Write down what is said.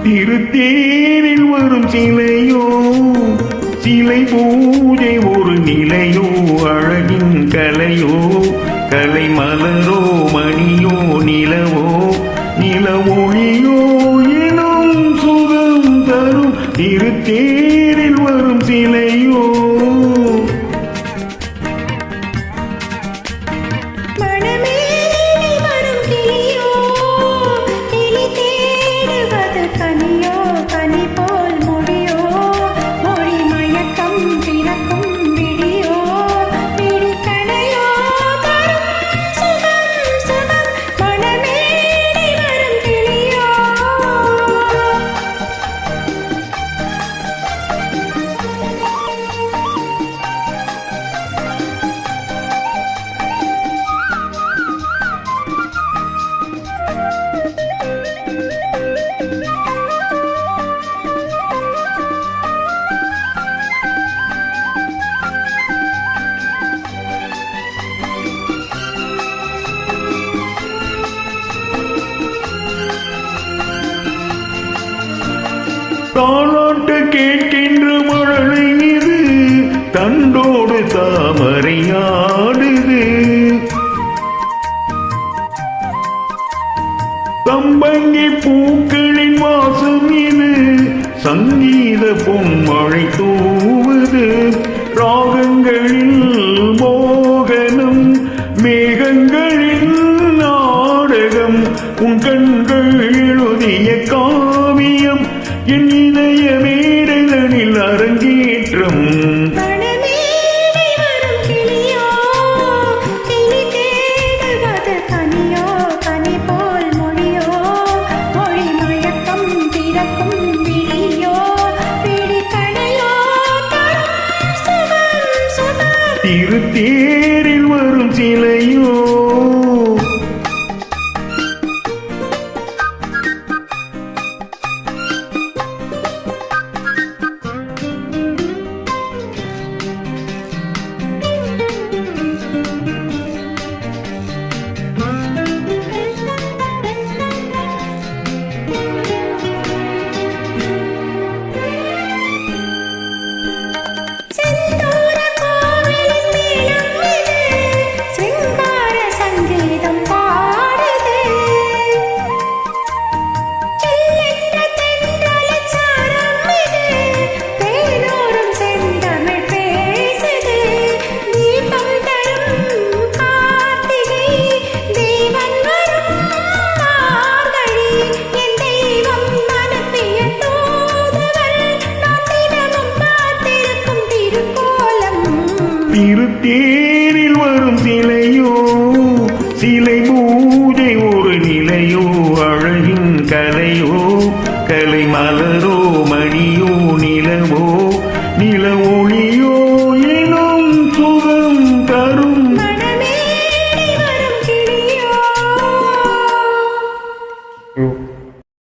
திருத்தேரில் வரும் சிலையோ சிலை பூஜை ஒரு நிலையோ அழகின் கலையோ கலை மலரோ மணியோ நிலவோ நிலவொழியோ எனும் சுகம் தரும் திருத்தேரில் வரும் சிலையோ தாலாட்டு கேட்கின்ற மழலை இது தண்டோடு தாமரையாடுது தம்பங்கி பூக்களின் வாசம் இது சங்கீத பொன்மழை தூவுது ராகங்களில் மோகனம் மேகங்களில் நாடகம் உன் கண்கள் எழுதிய காவியம் என் இதய மேடலில் அரங்கேற்றம் திருத்தேரில் வரும் சிலையோ திருத்தேரில் வரும் சிலையோ சிலை பூஜை ஒரு நிலையோ அழகின் கலையோ கலை மலரோ